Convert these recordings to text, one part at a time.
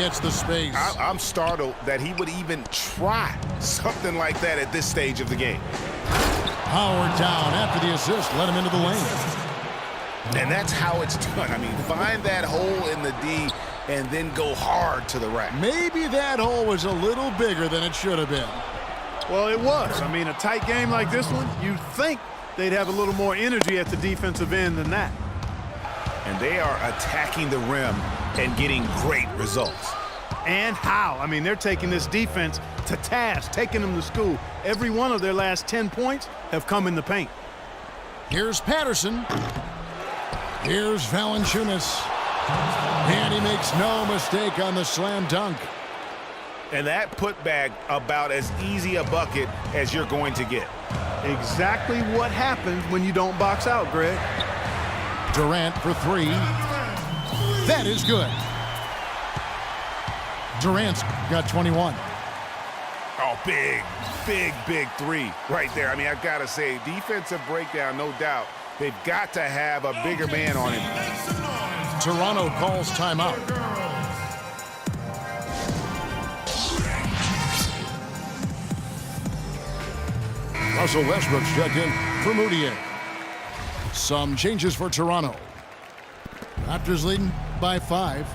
gets the space. I'm startled that he would even try something like that at this stage of the game. Howard down after the assist. Let him into the lane. And that's how it's done. I mean, find that hole in the D and then go hard to the rack. Maybe that hole was a little bigger than it should have been. Well, it was. I mean, a tight game like this one, you'd think they'd have a little more energy at the defensive end than that. And they are attacking the rim and getting great results. And how? I mean, they're taking this defense to task, taking them to school. Every one of their last 10 points have come in the paint. Here's Patterson. Here's Valanciunas. And he makes no mistake on the slam dunk. And that putback about as easy a bucket as you're going to get. Exactly what happens when you don't box out, Greg. Durant for three. That is good. Durant's got 21. Oh, big three right there. I mean, I've got to say, defensive breakdown, no doubt. They've got to have a bigger man on him. Toronto calls timeout. Russell Westbrook's checked in for Moutier. Some changes for Toronto. Raptors leading by 5.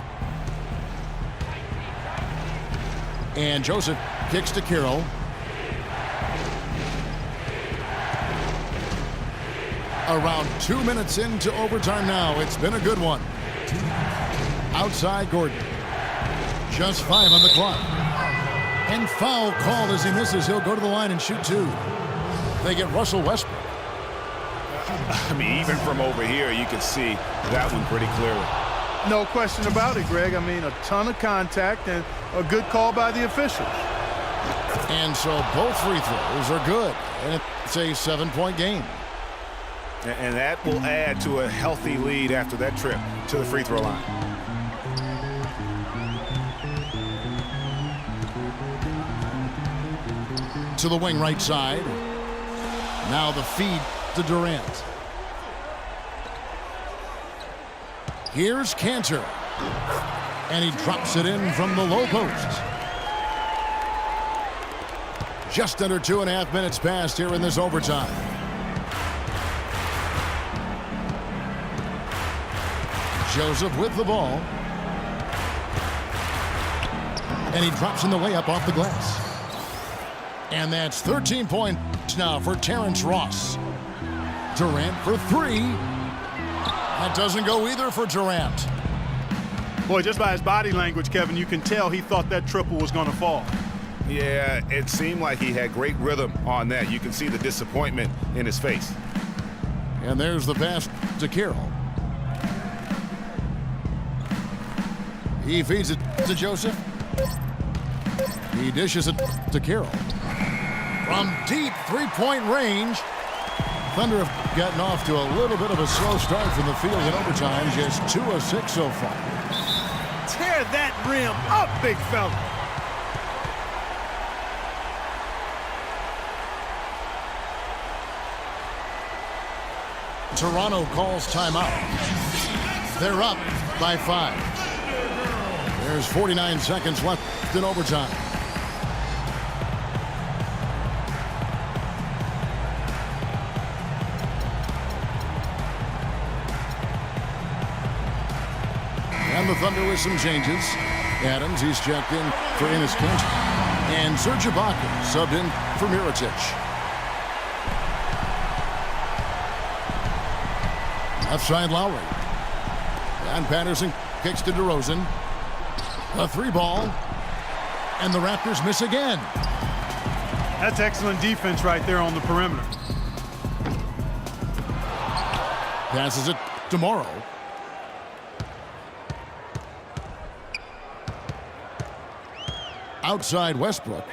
And Joseph kicks to Carroll. Around 2 minutes into overtime now. It's been a good one. Outside Gordon. Just 5 on the clock. And foul called as he misses. He'll go to the line and shoot 2. They get Russell Westbrook. I mean, even from over here, you can see that one pretty clearly. No question about it, Greg. I mean, a ton of contact and a good call by the officials. And so both free throws are good. And it's a 7-point game. And that will add to a healthy lead after that trip to the free throw line. To the wing right side. Now the feed to Durant. Here's Cantor. And he drops it in from the low post. Just under 2.5 minutes passed here in this overtime. Joseph with the ball. And he drops in the layup off the glass. And that's 13 points now for Terrence Ross. Durant for 3. That doesn't go either for Durant. Boy, just by his body language, Kevin, you can tell he thought that triple was going to fall. Yeah, it seemed like he had great rhythm on that. You can see the disappointment in his face. And there's the pass to Carroll. He feeds it to Joseph. He dishes it to Carroll. From deep three-point range, Thunder have gotten off to a little bit of a slow start from the field in overtime. Just 2 of 6 so far. Tear that rim up, big fella. Toronto calls timeout. They're up by 5. There's 49 seconds left in overtime. And the Thunder with some changes. Adams, he's checked in for Enes Kanter. And Serge Ibaka subbed in for Mirotic. Left side Lowry. And Patterson kicks to DeRozan. A 3-ball. And the Raptors miss again. That's excellent defense right there on the perimeter. Passes it to Morrow. Outside Westbrook.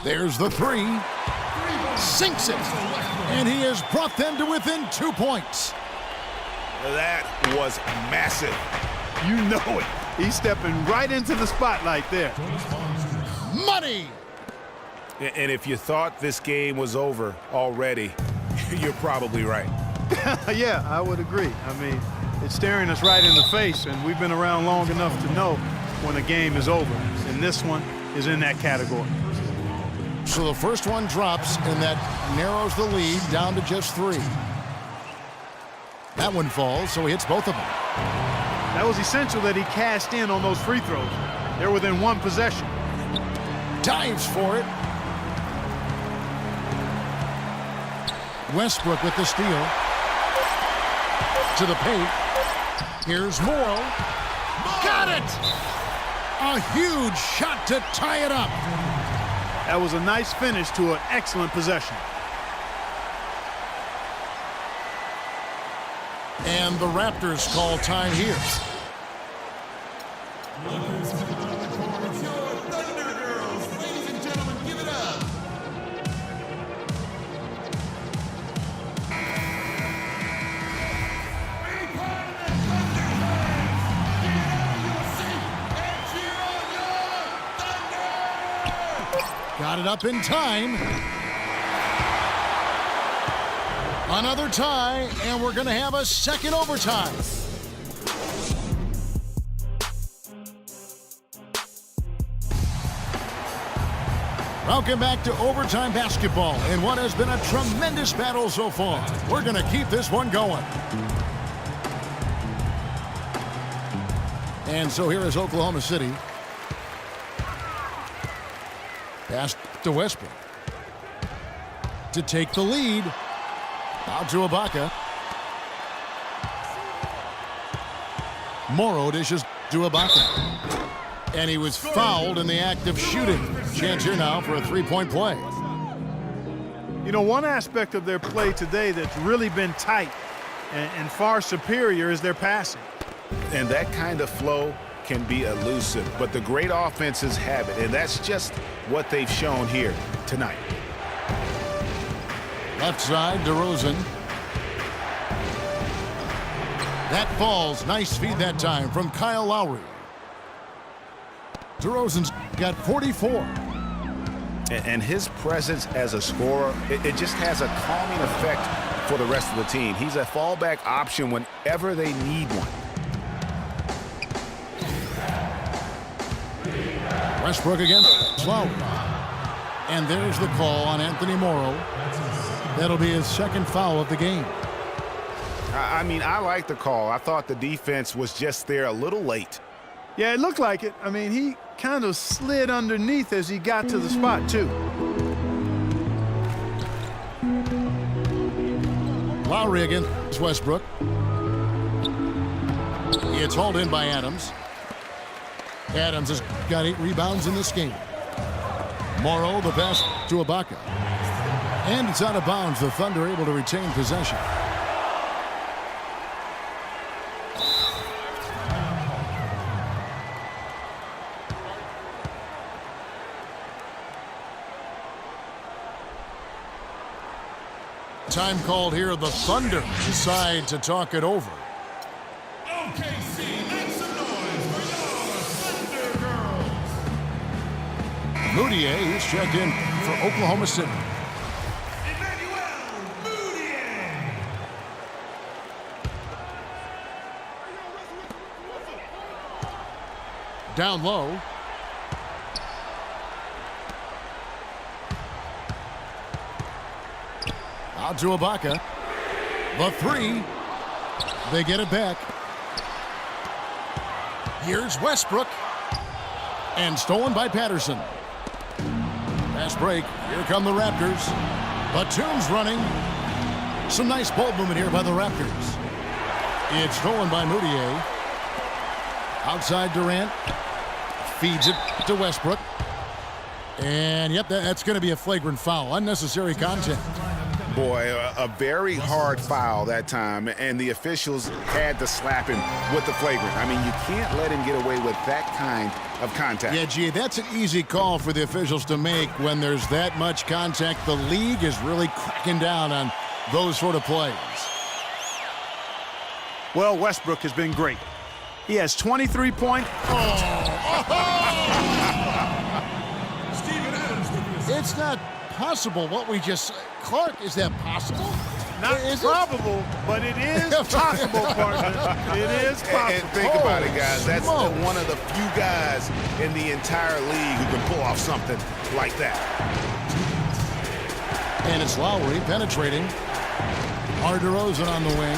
There's the 3. Sinks it. And he has brought them to within 2 points. That was massive. You know it. He's stepping right into the spotlight there. Money! And if you thought this game was over already, you're probably right. Yeah, I would agree. I mean, it's staring us right in the face, and we've been around long enough to know when a game is over, and this one is in that category. So the first one drops, and that narrows the lead down to just 3. That one falls, so he hits both of them. That was essential that he cashed in on those free throws. They're within one possession. Dives for it. Westbrook with the steal. To the paint. Here's Morrow. Got it! A huge shot to tie it up. That was a nice finish to an excellent possession. And the Raptors call time here. Got it up in time. Another tie, and we're going to have a second overtime. Welcome back to overtime basketball in what has been a tremendous battle so far. We're going to keep this one going. And so here is Oklahoma City. Pass to Westbrook to take the lead. Out to Ibaka. Morrow dishes to Ibaka. And he was fouled in the act of shooting. Chance here now for a three-point play. You know, one aspect of their play today that's really been tight and far superior is their passing. And that kind of flow can be elusive, but the great offenses have it, and that's just what they've shown here tonight. Left side, DeRozan. That falls. Nice feed that time from Kyle Lowry. DeRozan's got 44. And his presence as a scorer, it just has a calming effect for the rest of the team. He's a fallback option whenever they need one. Westbrook against Lowry. And there's the call on Anthony Morrow. That'll be his second foul of the game. I mean, I like the call. I thought the defense was just there a little late. Yeah, it looked like it. I mean, he kind of slid underneath as he got to the spot, too. Lowry against Westbrook. It's hauled in by Adams. Adams has got 8 rebounds in this game. Morrow, the pass to Ibaka. And it's out of bounds. The Thunder able to retain possession. Time called here. The Thunder decide to talk it over. OKC, make some noise for your Thunder Girls. Moutier, who's checked in for Oklahoma City. Emmanuel Moutier. Down low. Out to Ibaka. The 3. They get it back. Here's Westbrook. And stolen by Patterson. Fast break. Here come the Raptors. Batum's running. Some nice ball movement here by the Raptors. It's stolen by Moutier. Outside Durant. Feeds it to Westbrook. And, yep, that's going to be a flagrant foul. Unnecessary contact. Boy, a very hard foul that time, and the officials had to slap him with the flagrant. I mean, you can't let him get away with that kind of contact. Yeah, gee, that's an easy call for the officials to make when there's that much contact. The league is really cracking down on those sort of plays. Well, Westbrook has been great. He has 23 points. It's not possible what we just... Clark, is that possible? Not Is it? probable, but it is possible, partner. It is possible. And think about it, guys. That's Smokes. one of the few guys in the entire league who can pull off something like that. And it's Lowry penetrating. Mar DeRozan on the wing.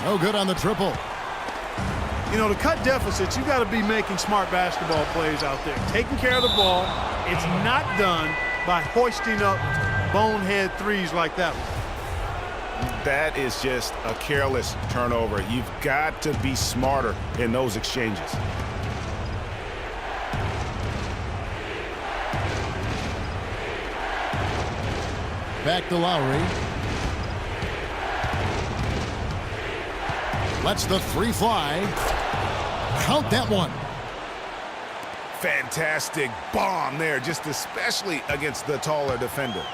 No good on the triple. You know, to cut deficits, you got to be making smart basketball plays out there. Taking care of the ball. It's not done by hoisting up bonehead threes like that one. That is just a careless turnover. You've got to be smarter in those exchanges. Back to Lowry. Lets the three fly. Count that one. Fantastic bomb there, just especially against the taller defender.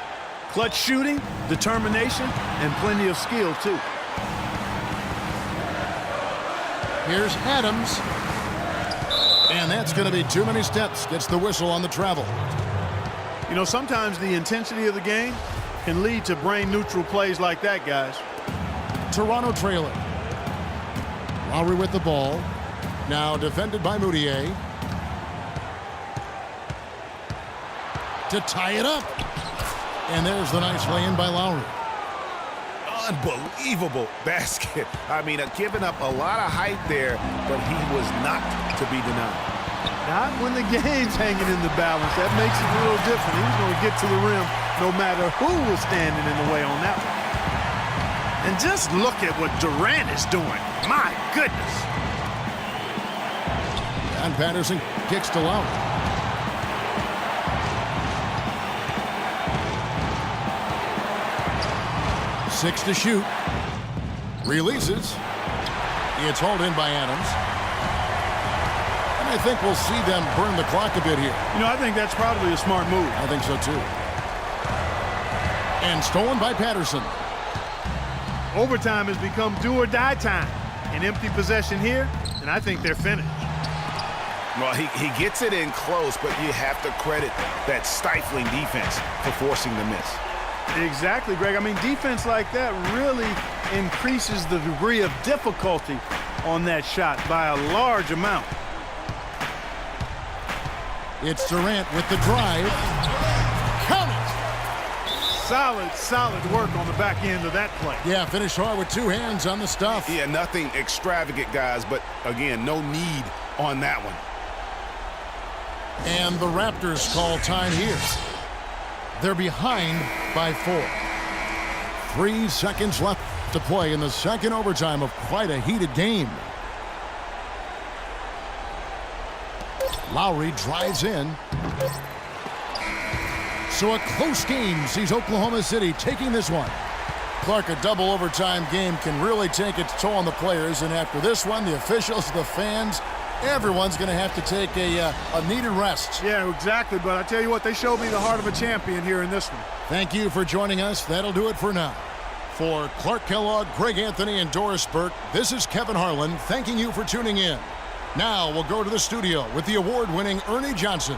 Clutch shooting, determination, and plenty of skill, too. Here's Adams. And that's going to be too many steps. Gets the whistle on the travel. You know, sometimes the intensity of the game can lead to brain-neutral plays like that, guys. Toronto trailing. Lowry with the ball. Now defended by Moutier. To tie it up. And there's the nice lay-in by Lowry. Unbelievable basket. I mean, giving up a lot of height there, but he was not to be denied. Not when the game's hanging in the balance. That makes it a little different. He was going to get to the rim no matter who was standing in the way on that one. And just look at what Durant is doing. My goodness. And Patterson kicks to Lowry. Six to shoot. Releases. It's hauled in by Adams. And I think we'll see them burn the clock a bit here. You know, I think that's probably a smart move. I think so too. And stolen by Patterson. Overtime has become do or die time. An empty possession here, and I think they're finished. Well, he gets it in close, but you have to credit that stifling defense for forcing the miss. Exactly, Greg. I mean, defense like that really increases the degree of difficulty on that shot by a large amount. It's Durant with the drive. Count it! Solid work on the back end of that play. Yeah, finish hard with two hands on the stuff. Yeah, nothing extravagant, guys, but again, no need on that one. And the Raptors call time here. They're behind by 4. 3 seconds left to play in the second overtime of quite a heated game. Lowry drives in. So a close game sees Oklahoma City taking this one. Clark, a double overtime game can really take its toll on the players, and after this one, the officials, the fans, everyone's going to have to take a needed rest. Yeah, exactly. But I tell you what, they showed me the heart of a champion here in this one. Thank you for joining us. That'll do it for now. For Clark Kellogg, Greg Anthony, and Doris Burke, this is Kevin Harlan thanking you for tuning in. Now we'll go to the studio with the award-winning Ernie Johnson.